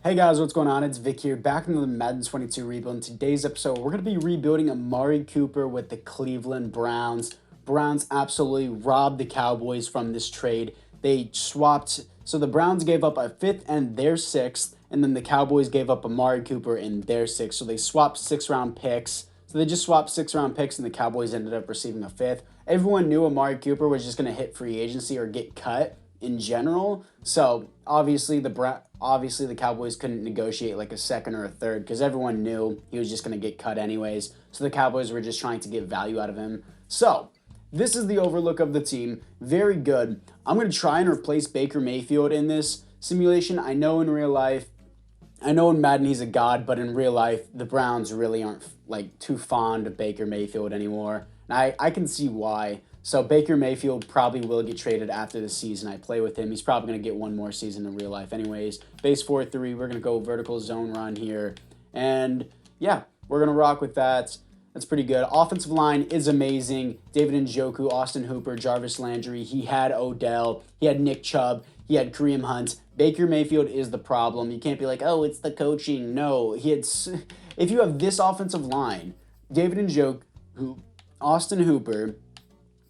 Hey guys, what's going on? It's Vic here, back into the Madden 22 rebuild. In today's episode, we're going to be rebuilding Amari Cooper with the Cleveland Browns. Browns absolutely robbed the Cowboys from this trade. They swapped, so the Browns gave up a fifth and their sixth, and then the Cowboys gave up Amari Cooper in their sixth. So they swapped 6-round picks. So they just swapped 6-round picks, and the Cowboys ended up receiving a fifth. Everyone knew Amari Cooper was just going to hit free agency or get cut in general. So obviously the Cowboys couldn't negotiate like a second or a third because everyone knew he was just going to get cut anyways. So the Cowboys were just trying to get value out of him. So this is the overlook of the team. Very good. I'm going to try and replace Baker Mayfield in this simulation. I know in Madden he's a god, but in real life the Browns really aren't like too fond of Baker Mayfield anymore. And I can see why. So Baker Mayfield probably will get traded after the season I play with him. He's probably going to get one more season in real life anyways. Base 4-3, we're going to go vertical zone run here. And yeah, we're going to rock with that. That's pretty good. Offensive line is amazing. David Njoku, Austin Hooper, Jarvis Landry. He had Odell. He had Nick Chubb. He had Kareem Hunt. Baker Mayfield is the problem. You can't be like, oh, it's the coaching. No, if you have this offensive line, David Njoku, Austin Hooper,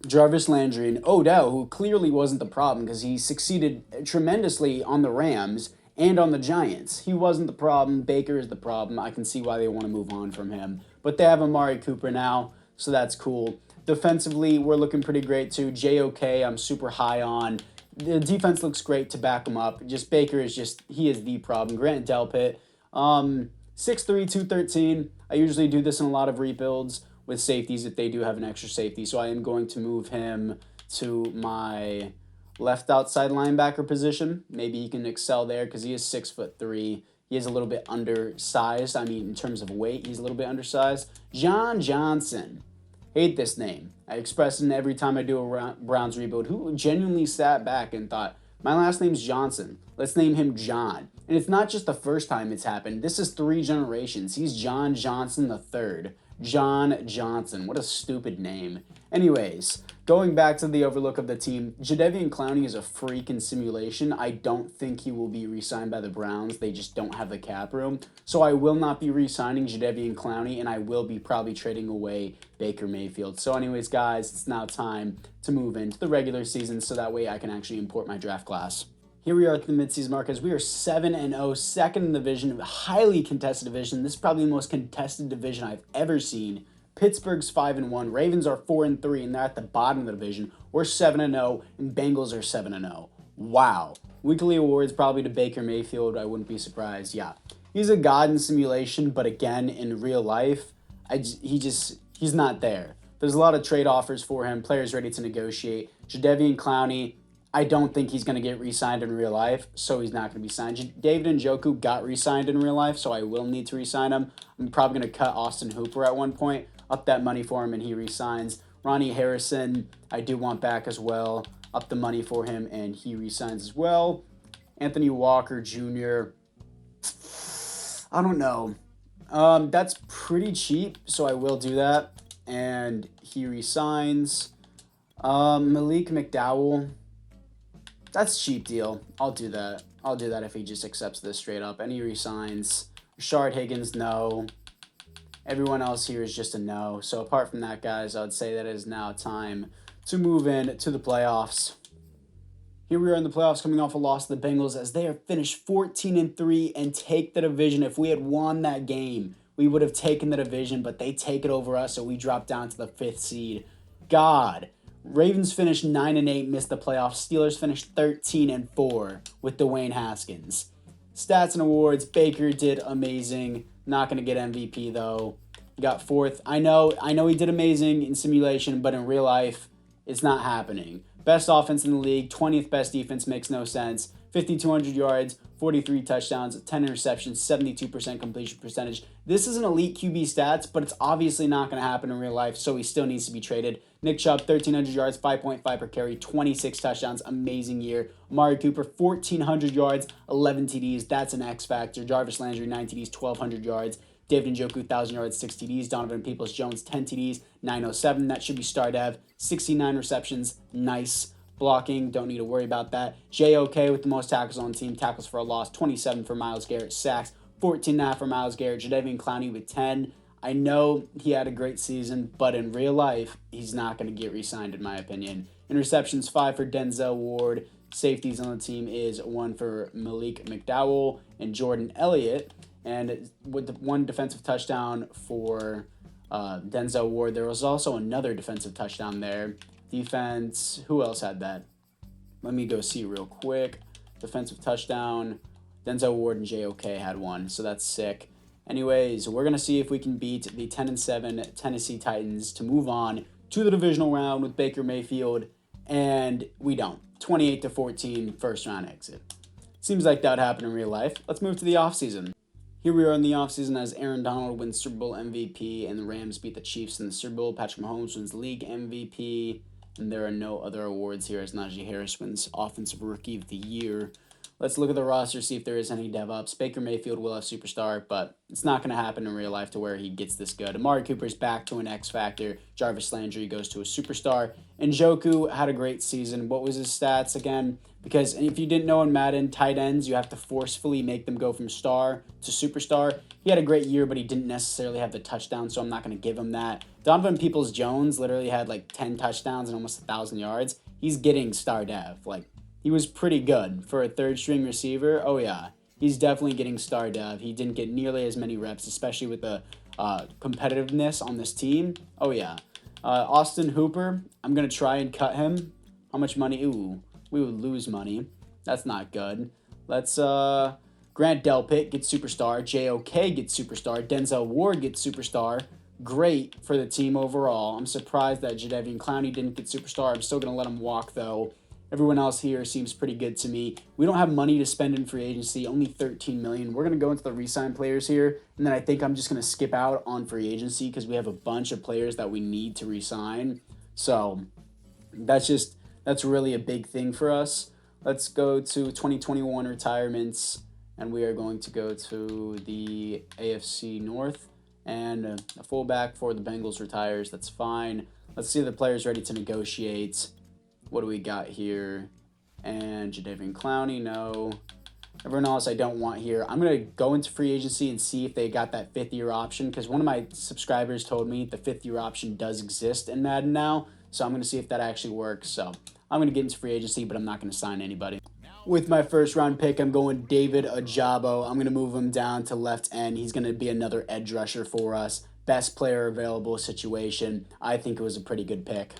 Jarvis Landry, and Odell, who clearly wasn't the problem because he succeeded tremendously on the Rams and on the Giants. He wasn't the problem. Baker is the problem. I can see why they want to move on from him. But they have Amari Cooper now, so that's cool. Defensively, we're looking pretty great too. JOK, I'm super high on. The defense looks great to back him up. Just Baker he is the problem. Grant Delpit, 6'3", 213. I usually do this in a lot of rebuilds with safeties if they do have an extra safety. So I am going to move him to my left outside linebacker position. Maybe he can excel there because he is 6'3". He is a little bit undersized. I mean, in terms of weight, he's a little bit undersized. John Johnson. Hate this name. I express it every time I do a Browns rebuild. Who genuinely sat back and thought, my last name's Johnson. Let's name him John. And it's not just the first time it's happened. This is 3 generations. He's John Johnson III. John Johnson. What a stupid name. Anyways, going back to the overlook of the team, Jadeveon Clowney is a freak in simulation. I don't think he will be re-signed by the Browns. They just don't have the cap room. So I will not be re-signing Jadeveon Clowney, and I will be probably trading away Baker Mayfield. So anyways, guys, it's now time to move into the regular season so that way I can actually import my draft class. Here we are at the midseason mark as we are 7-0, second in the division, highly contested division. This is probably the most contested division I've ever seen. Pittsburgh's 5-1, Ravens are 4-3, and they're at the bottom of the division. We're 7-0, and Bengals are 7-0. Wow. Weekly awards probably to Baker Mayfield. I wouldn't be surprised. Yeah, he's a god in simulation, but again, in real life, he's not there. There's a lot of trade offers for him, players ready to negotiate. Jadeveon Clowney, I don't think he's going to get re-signed in real life, so he's not going to be signed. David Njoku got re-signed in real life, so I will need to re-sign him. I'm probably going to cut Austin Hooper at one point, up that money for him, and he re-signs. Ronnie Harrison, I do want back as well. Up the money for him, and he re-signs as well. Anthony Walker Jr., I don't know. That's pretty cheap, so I will do that. And he re-signs. Malik McDowell, that's a cheap deal. I'll do that. I'll do that if he just accepts this straight up. And he resigns. Rashard Higgins, no. Everyone else here is just a no. So apart from that, guys, I would say that it is now time to move in to the playoffs. Here we are in the playoffs coming off a loss to the Bengals as they are finished 14-3 and take the division. If we had won that game, we would have taken the division, but they take it over us, so we drop down to the 5th seed. God. Ravens finished 9-8, missed the playoffs. Steelers finished 13-4 with Dwayne Haskins. Stats and awards, Baker did amazing. Not going to get MVP, though. He got 4th. I know he did amazing in simulation, but in real life, it's not happening. Best offense in the league, 20th best defense, makes no sense. 5,200 yards, 43 touchdowns, 10 interceptions, 72% completion percentage. This is an elite QB stats, but it's obviously not going to happen in real life, so he still needs to be traded. Nick Chubb, 1,300 yards, 5.5 per carry, 26 touchdowns, amazing year. Amari Cooper, 1,400 yards, 11 TDs, that's an X factor. Jarvis Landry, 9 TDs, 1,200 yards. David Njoku, 1,000 yards, 6 TDs. Donovan Peoples-Jones, 10 TDs, 907. That should be star dev. 69 receptions, nice. Blocking, don't need to worry about that. JOK with the most tackles on the team. Tackles for a loss, 27 for Myles Garrett. Sacks, 14.5 for Myles Garrett. Jadeveon Clowney with 10. I know he had a great season, but in real life, he's not going to get re-signed, in my opinion. Interceptions, 5 for Denzel Ward. Safeties on the team is 1 for Malik McDowell and Jordan Elliott. And with the 1 defensive touchdown for Denzel Ward, there was also another defensive touchdown there. Defense, who else had that? Let me go see real quick. Defensive touchdown, Denzel Ward and JOK had 1, so that's sick. Anyways, we're going to see if we can beat the 10-7 Tennessee Titans to move on to the divisional round with Baker Mayfield, and we don't. 28-14 first round exit. Seems like that would happen in real life. Let's move to the offseason. Here we are in the offseason as Aaron Donald wins Super Bowl MVP and the Rams beat the Chiefs in the Super Bowl. Patrick Mahomes wins league MVP, and there are no other awards here as Najee Harris wins Offensive Rookie of the Year. Let's look at the roster, see if there is any dev-ups. Baker Mayfield will have superstar, but it's not going to happen in real life to where he gets this good. Amari Cooper's back to an X factor. Jarvis Landry goes to a superstar. And Njoku had a great season. What was his stats again? Because if you didn't know in Madden, tight ends, you have to forcefully make them go from star to superstar. He had a great year, but he didn't necessarily have the touchdown, so I'm not going to give him that. Donovan Peoples-Jones literally had like 10 touchdowns and almost 1,000 yards. He's getting star dev. He was pretty good for a third-string receiver. Oh, yeah. He's definitely getting star dev. He didn't get nearly as many reps, especially with the competitiveness on this team. Oh, yeah. Austin Hooper, I'm going to try and cut him. How much money? Ooh, we would lose money. That's not good. Let's Grant Delpit gets superstar. JOK gets superstar. Denzel Ward gets superstar. Great for the team overall. I'm surprised that Jadeveon Clowney didn't get superstar. I'm still going to let him walk, though. Everyone else here seems pretty good to me. We don't have money to spend in free agency, only $13 million. We're going to go into the re-sign players here, and then I think I'm just going to skip out on free agency because we have a bunch of players that we need to re-sign. So that's really a big thing for us. Let's go to 2021 retirements, and we are going to go to the AFC North, and a fullback for the Bengals retires. That's fine. Let's see the players ready to negotiate. What do we got here? And Jadeveon Clowney, no. Everyone else I don't want here. I'm going to go into free agency and see if they got that 5th-year option because one of my subscribers told me the 5th-year option does exist in Madden now. So I'm going to see if that actually works. So I'm going to get into free agency, but I'm not going to sign anybody. With my first-round pick, I'm going David Ojabo. I'm going to move him down to left end. He's going to be another edge rusher for us. Best player available situation. I think it was a pretty good pick.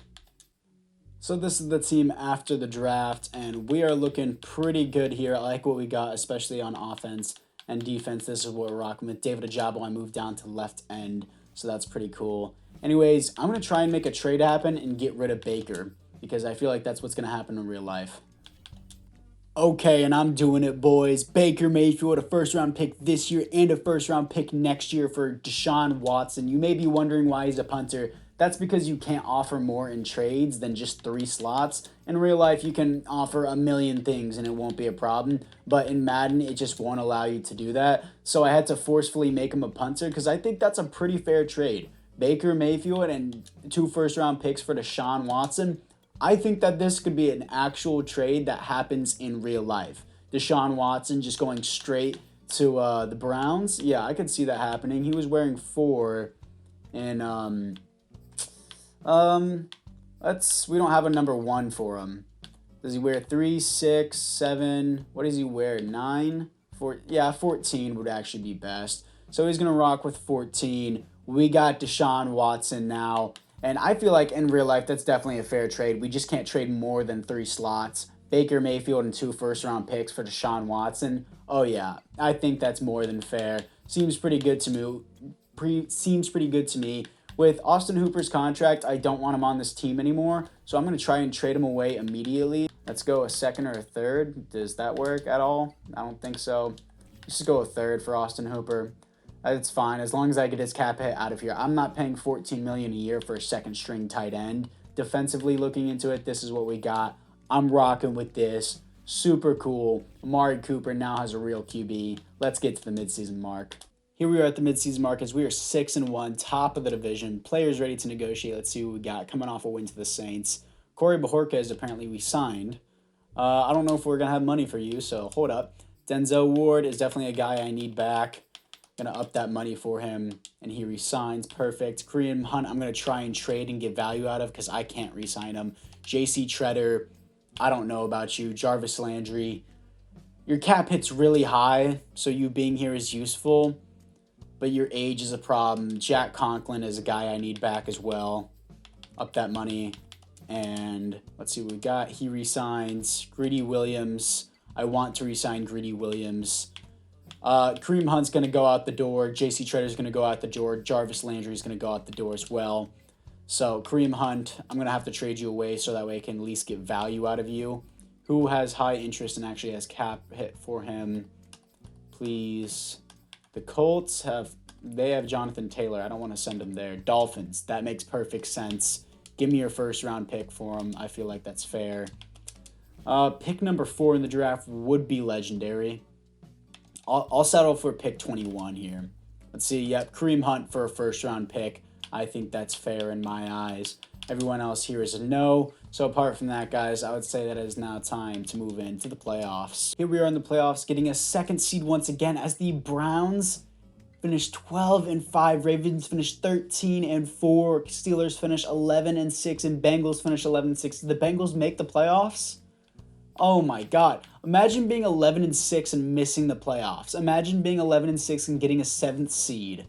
So this is the team after the draft, and we are looking pretty good here. I like what we got, especially on offense and defense. This is what we're rocking with. David Ojabo, I moved down to left end, so that's pretty cool. Anyways, I'm going to try and make a trade happen and get rid of Baker, because I feel like that's what's going to happen in real life. Okay, and I'm doing it, boys. Baker Mayfield, a first-round pick this year and a first-round pick next year for Deshaun Watson. You may be wondering why he's a punter. That's because you can't offer more in trades than just 3 slots. In real life, you can offer a million things and it won't be a problem. But in Madden, it just won't allow you to do that. So I had to forcefully make him a punter because I think that's a pretty fair trade. Baker Mayfield and 2 first-round picks for Deshaun Watson. I think that this could be an actual trade that happens in real life. Deshaun Watson just going straight to the Browns. Yeah, I could see that happening. He was wearing 4 in... we don't have a number 1 for him. Does he wear 3, 6, 7? What does he wear? 9? 4? Yeah, 14 would actually be best. So he's going to rock with 14. We got Deshaun Watson now. And I feel like in real life, that's definitely a fair trade. We just can't trade more than 3 slots. Baker Mayfield and 2 first-round picks for Deshaun Watson. Oh, yeah. I think that's more than fair. Seems pretty good to me. With Austin Hooper's contract, I don't want him on this team anymore, so I'm going to try and trade him away immediately. Let's go a 2nd or a 3rd. Does that work at all? I don't think so. Let's just go a 3rd for Austin Hooper. It's fine, as long as I get his cap hit out of here. I'm not paying $14 million a year for a second-string tight end. Defensively looking into it, this is what we got. I'm rocking with this. Super cool. Amari Cooper now has a real QB. Let's get to the midseason mark. Here we are at the midseason mark as we are 6-1, top of the division. Players ready to negotiate. Let's see what we got. Coming off a win to the Saints. Corey Bajorquez is apparently re-signed. I don't know if we're going to have money for you, so hold up. Denzel Ward is definitely a guy I need back. Going to up that money for him, and he resigns. Perfect. Kareem Hunt, I'm going to try and trade and get value out of because I can't resign him. J.C. Treader, I don't know about you. Jarvis Landry, your cap hit's really high, so you being here is useful, but your age is a problem. Jack Conklin is a guy I need back as well. Up that money. And let's see what we got. He resigns. Greedy Williams. I want to resign Greedy Williams. Kareem Hunt's going to go out the door. J.C. Treader's going to go out the door. Jarvis Landry's going to go out the door as well. So Kareem Hunt, I'm going to have to trade you away so that way I can at least get value out of you. Who has high interest and actually has cap hit for him? Please. The Colts have Jonathan Taylor. I don't want to send him there. Dolphins. That makes perfect sense. Give me your first round pick for him. I feel like that's fair. Pick number 4 in the draft would be legendary. I'll settle for pick 21 here. Let's see. Yep, Kareem Hunt for a first round pick. I think that's fair in my eyes. Everyone else here is a no. So apart from that, guys, I would say that it is now time to move into the playoffs. Here we are in the playoffs, getting a second seed once again as the Browns finished 12-5, Ravens finished 13-4, Steelers finished 11-6, and Bengals finished 11-6. Did the Bengals make the playoffs? Oh my God. Imagine being 11-6 and missing the playoffs. Imagine being 11-6 and getting a 7th seed.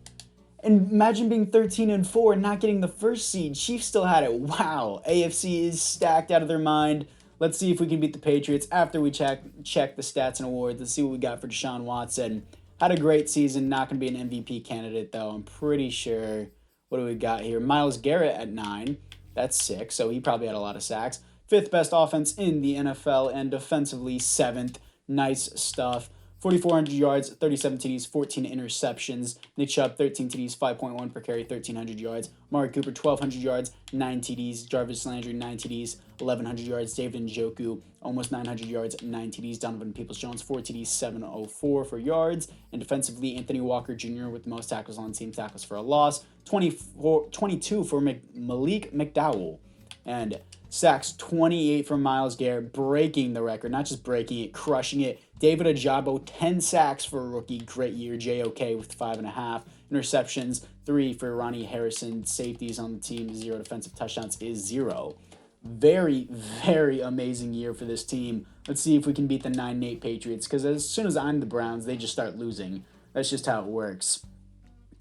And imagine being 13-4 and not getting the first seed. Chiefs still had it. Wow. AFC is stacked out of their mind. Let's see if we can beat the Patriots after we check the stats and awards. Let's see what we got for Deshaun Watson. Had a great season. Not going to be an MVP candidate, though. I'm pretty sure. What do we got here? Myles Garrett at 9. That's 6, so he probably had a lot of sacks. 5th best offense in the NFL, and defensively 7th. Nice stuff. 4,400 yards, 37 TDs, 14 interceptions. Nick Chubb, 13 TDs, 5.1 per carry, 1,300 yards. Amari Cooper, 1,200 yards, 9 TDs. Jarvis Landry, 9 TDs, 1,100 yards. David Njoku, almost 900 yards, 9 TDs. Donovan Peoples-Jones, 4 TDs, 704 for yards. And defensively, Anthony Walker Jr. with the most tackles on team, tackles for a loss. 22 for Malik McDowell. And sacks, 28 from Myles Garrett, breaking the record. Not just breaking it, crushing it. David Ajabo, 10 sacks for a rookie. Great year. JOK with 5.5. Interceptions, 3 for Ronnie Harrison. Safeties on the team, 0. Defensive touchdowns is 0. Very, very amazing year for this team. Let's see if we can beat the 9-8 Patriots, because as soon as I'm the Browns, they just start losing. That's just how it works.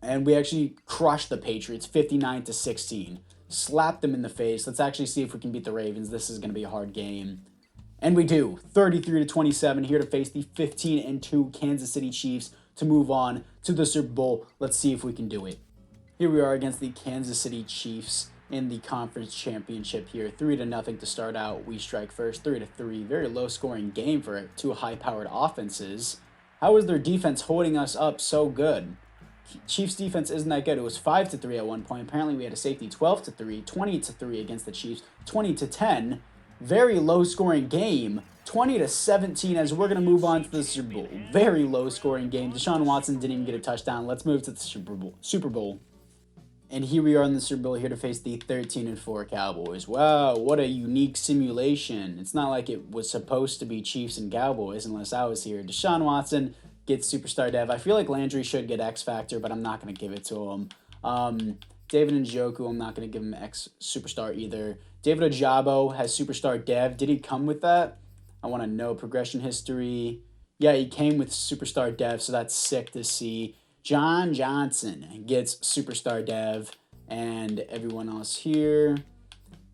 And we actually crushed the Patriots, 59-16. Slapped them in the face. Let's actually see if we can beat the Ravens. This is going to be a hard game. And we do. 33-27, here to face the 15-2 Kansas City Chiefs to move on to the Super Bowl. Let's see if we can do it. Here we are against the Kansas City Chiefs in the conference championship here. 3-0 to start out. We strike first. 3-3. Very low scoring game for 2 high-powered offenses. How is their defense holding us up so good? Chiefs defense isn't that good. It was 5-3 at one point. Apparently we had a safety. 12-3, 20-3 against the Chiefs, 20-10. Very low scoring game. 20-17 as we're going to move on to the Super Bowl. Very low scoring game. Deshaun Watson didn't even get a touchdown. Let's move to the Super Bowl. And here we are in the Super Bowl, here to face the 13-4 Cowboys. Wow, what a unique simulation. It's not like it was supposed to be Chiefs and Cowboys unless I was here. Deshaun Watson gets Superstar Dev. I feel like Landry should get X Factor, but I'm not going to give it to him. David Njoku, I'm not going to give him X Superstar either. David Ajabo has Superstar Dev. Did he come with that? I want to know progression history. Yeah, he came with Superstar Dev, so that's sick to see. John Johnson gets Superstar Dev, and everyone else here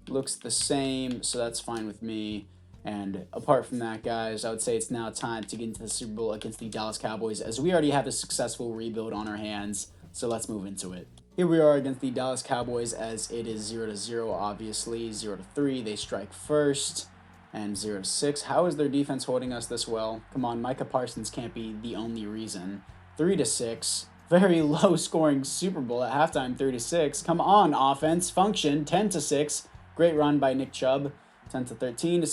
looks the same, so that's fine with me. And apart from that, guys, I would say it's now time to get into the Super Bowl against the Dallas Cowboys, as we already have a successful rebuild on our hands, so let's move into it. Here we are against the Dallas Cowboys, as it is 0-0, obviously. 0-3, they strike first, and 0-6. How is their defense holding us this well? Come on, Micah Parsons can't be the only reason. 3-6, very low-scoring Super Bowl at halftime, 3-6. Come on, offense, function, 10-6. Great run by Nick Chubb. 10-13 to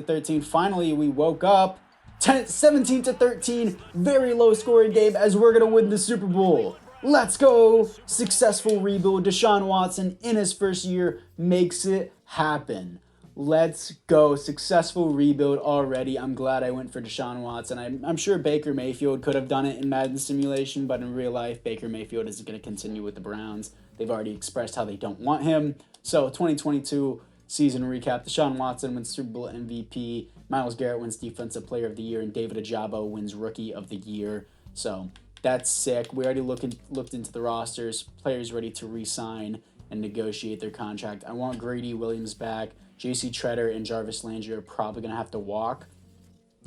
17-13. Finally, we woke up. 17-13. Very low scoring game as we're going to win the Super Bowl. Let's go. Successful rebuild. Deshaun Watson in his first year makes it happen. Let's go. Successful rebuild already. I'm glad I went for Deshaun Watson. I'm sure Baker Mayfield could have done it in Madden simulation, but in real life, Baker Mayfield isn't going to continue with the Browns. They've already expressed how they don't want him. So 2022 season recap. Deshaun Watson wins Super Bowl MVP. Myles Garrett wins Defensive Player of the Year, and David Ojabo wins Rookie of the Year. So that's sick. We already looked into the rosters. Players ready to re-sign and negotiate their contract. I want Grady Williams back. JC Treader and Jarvis Landry are probably going to have to walk.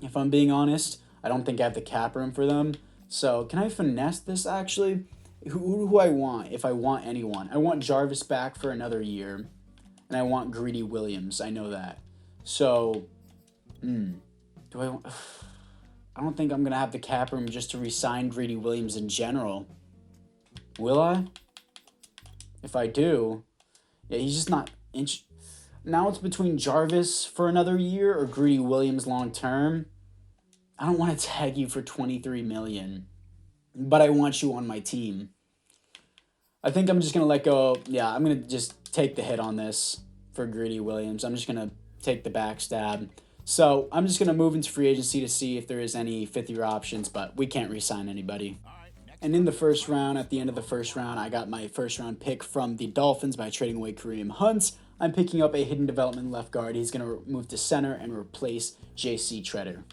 If I'm being honest, I don't think I have the cap room for them. So can I finesse this actually? Who do I want if I want anyone? I want Jarvis back for another year. And I want Greedy Williams. I know that. So, do I want... I don't think I'm going to have the cap room just to re-sign Greedy Williams in general. Will I? If I do, yeah, he's just not... Now it's between Jarvis for another year or Greedy Williams long term. I don't want to tag you for $23 million, but I want you on my team. I think I'm just going to let go. Yeah, I'm going to just take the hit on this for Greedy Williams. I'm just going to take the backstab. So I'm just going to move into free agency to see if there is any fifth-year options, but we can't re-sign anybody. And in the first round, at the end of the first round, I got my first-round pick from the Dolphins by trading away Kareem Hunt. I'm picking up a hidden development left guard. He's going to move to center and replace JC Treader.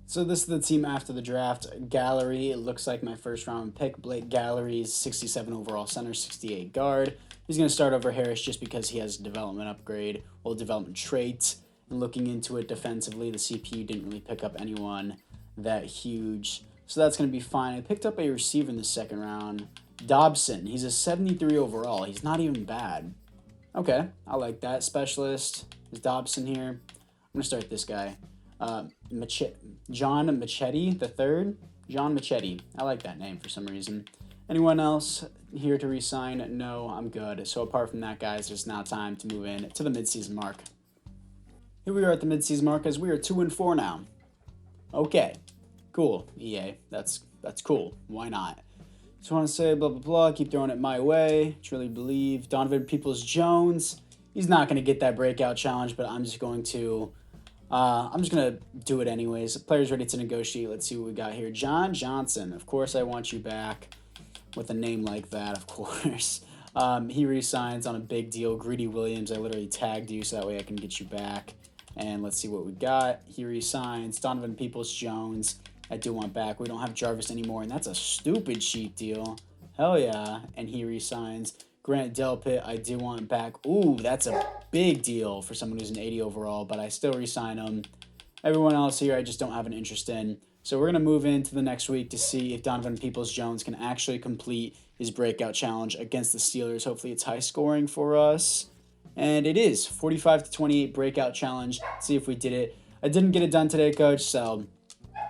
So this is the team after the draft. Gallery, it looks like my first-round pick. Blake Gallery's 67 overall center, 68 guard. He's going to start over Harris just because he has a development upgrade, well, development traits. And looking into it defensively, the CPU didn't really pick up anyone that huge. So that's going to be fine. I picked up a receiver in the second round. Dobson, he's a 73 overall. He's not even bad. Okay, I like that. Specialist is Dobson here. I'm going to start this guy. John Machete the third. John Machete. I like that name for some reason. Anyone else here to re-sign? No, I'm good. So apart from that, guys, it's now time to move in to the midseason mark. Here we are at the midseason mark as we are 2-4 now. Okay, cool. EA, that's cool. Why not? Just want to say blah, blah, blah. Keep throwing it my way. Truly believe. Donovan Peoples-Jones. He's not going to get that breakout challenge, but I'm just going to do it anyways. Players ready to negotiate. Let's see what we got here. John Johnson. Of course, I want you back with a name like that, of course. He re-signs on a big deal. Greedy Williams. I literally tagged you so that way I can get you back. And let's see what we got. He re-signs. Donovan Peoples-Jones. I do want back. We don't have Jarvis anymore, and that's a stupid cheap deal. Hell yeah. And he re-signs. Grant Delpit, I do want back. Ooh, that's a big deal for someone who's an 80 overall, but I still re-sign him. Everyone else here, I just don't have an interest in. So we're going to move into the next week to see if Donovan Peoples-Jones can actually complete his breakout challenge against the Steelers. Hopefully it's high scoring for us. And it is 45-28 breakout challenge. Let's see if we did it. I didn't get it done today, coach, so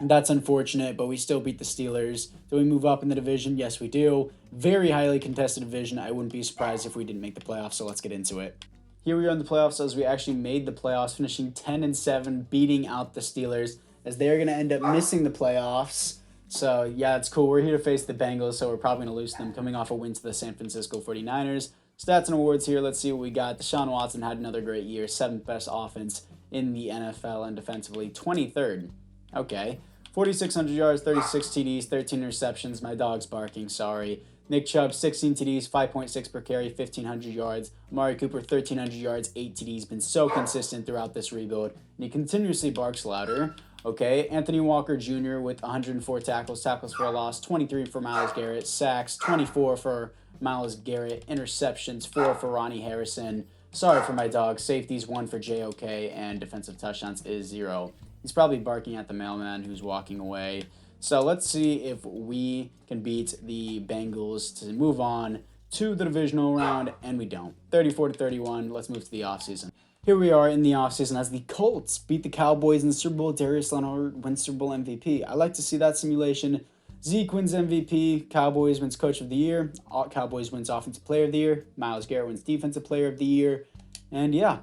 that's unfortunate, but we still beat the Steelers. Do we move up in the division? Yes, we do. Very highly contested division. I wouldn't be surprised if we didn't make the playoffs, so let's get into it. Here we are in the playoffs as we actually made the playoffs, finishing 10-7, beating out the Steelers as they're going to end up missing the playoffs. So, yeah, it's cool. We're here to face the Bengals, so we're probably going to lose them coming off a win to the San Francisco 49ers. Stats and awards here. Let's see what we got. Deshaun Watson had another great year. 7th best offense in the NFL and defensively 23rd. Okay. 4,600 yards, 36 TDs, 13 receptions. My dog's barking, sorry. Nick Chubb, 16 TDs, 5.6 per carry, 1,500 yards. Amari Cooper, 1,300 yards, 8 TDs. Been so consistent throughout this rebuild, and he continuously barks louder. Okay, Anthony Walker Jr. with 104 tackles for a loss, 23 for Myles Garrett, sacks, 24 for Myles Garrett, interceptions, 4 for Ronnie Harrison. Sorry for my dog. Safeties, 1 for JOK, and defensive touchdowns is 0. He's probably barking at the mailman who's walking away. So let's see if we can beat the Bengals to move on to the divisional round, and we don't. 34-31, let's move to the offseason. Here we are in the offseason as the Colts beat the Cowboys in the Super Bowl. Darius Leonard wins Super Bowl MVP. I like to see that simulation. Zeke wins MVP. Cowboys wins Coach of the Year. Cowboys wins Offensive Player of the Year. Myles Garrett wins Defensive Player of the Year. And yeah,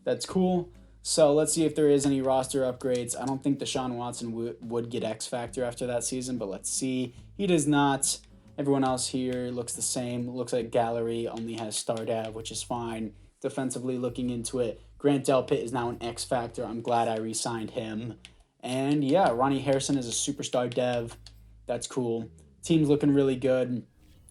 that's cool. So let's see if there is any roster upgrades. I don't think Deshaun Watson would get X Factor after that season, but let's see. He does not. Everyone else here looks the same. Looks like Gallery only has Star Dav, which is fine. Defensively looking into it, Grant Delpit is now an X factor. I'm glad I re-signed him. And yeah, Ronnie Harrison is a superstar dev. That's cool. Team's looking really good.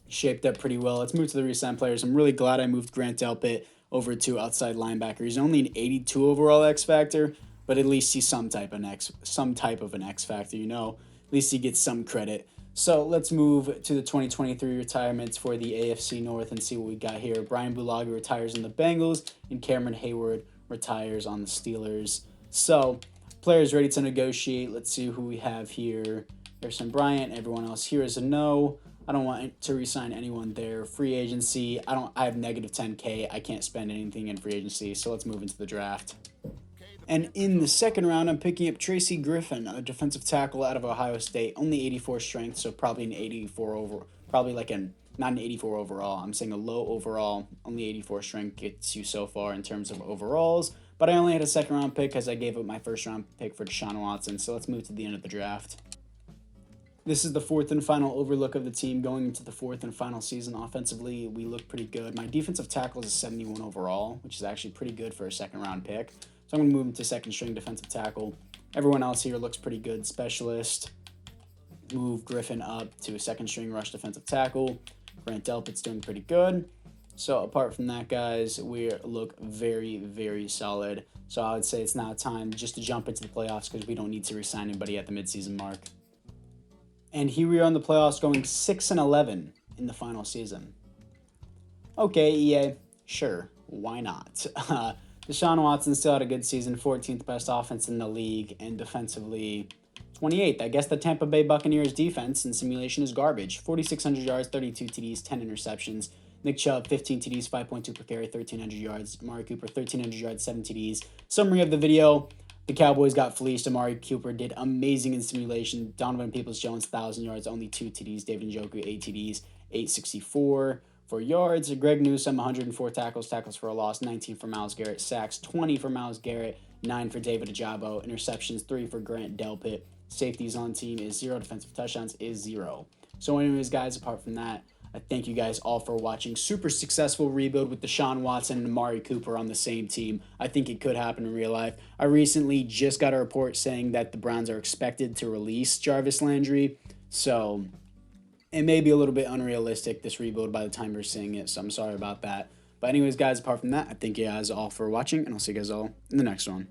Shaped up pretty well. Let's move to the re-signed players. I'm really glad I moved Grant Delpit over to outside linebacker. He's only an 82 overall X factor, but at least he's some type of an X factor, you know. At least he gets some credit. So let's move to the 2023 retirements for the AFC North and see what we got here. Brian Bulaga retires in the Bengals, and Cameron Hayward retires on the Steelers. So players ready to negotiate. Let's see who we have here. Harrison Bryant. Everyone else here is a no. I don't want to re-sign anyone there. Free agency. I have negative 10K. I can't spend anything in free agency. So let's move into the draft. And in the second round, I'm picking up Tracy Griffin, a defensive tackle out of Ohio State. Only 84 strength, so probably an 84 over. Probably like not an 84 overall. I'm saying a low overall. Only 84 strength gets you so far in terms of overalls. But I only had a second round pick because I gave up my first round pick for Deshaun Watson. So let's move to the end of the draft. This is the fourth and final overlook of the team going into the fourth and final season. Offensively, we look pretty good. My defensive tackle is a 71 overall, which is actually pretty good for a second round pick. So I'm going to move him to second string defensive tackle. Everyone else here looks pretty good. Specialist. Move Griffin up to a second string rush defensive tackle. Grant Delpit's doing pretty good. So apart from that, guys, we look very, very solid. So I would say it's now time just to jump into the playoffs because we don't need to re-sign anybody at the midseason mark. And here we are in the playoffs going 6-11 in the final season. Okay, EA, sure, why not? Deshaun Watson still had a good season, 14th best offense in the league, and defensively 28th. I guess the Tampa Bay Buccaneers defense in simulation is garbage. 4,600 yards, 32 TDs, 10 interceptions. Nick Chubb, 15 TDs, 5.2 per carry, 1,300 yards. Amari Cooper, 1,300 yards, 7 TDs. Summary of the video. The Cowboys got fleeced. Amari Cooper did amazing in simulation. Donovan Peoples-Jones, 1,000 yards, only 2 TDs. David Njoku, 8 TDs, 864 for yards. Greg Newsome, 104 tackles for a loss, 19 for Myles Garrett. Sacks, 20 for Myles Garrett, 9 for David Ajabo. Interceptions, 3 for Grant Delpit. Safeties on team is 0. Defensive touchdowns is 0. So anyways, guys, apart from that, I thank you guys all for watching. Super successful rebuild with Deshaun Watson and Amari Cooper on the same team. I think it could happen in real life. I recently just got a report saying that the Browns are expected to release Jarvis Landry. So it may be a little bit unrealistic, this rebuild, by the time you're seeing it. So I'm sorry about that. But anyways, guys, apart from that, I thank you guys all for watching, and I'll see you guys all in the next one.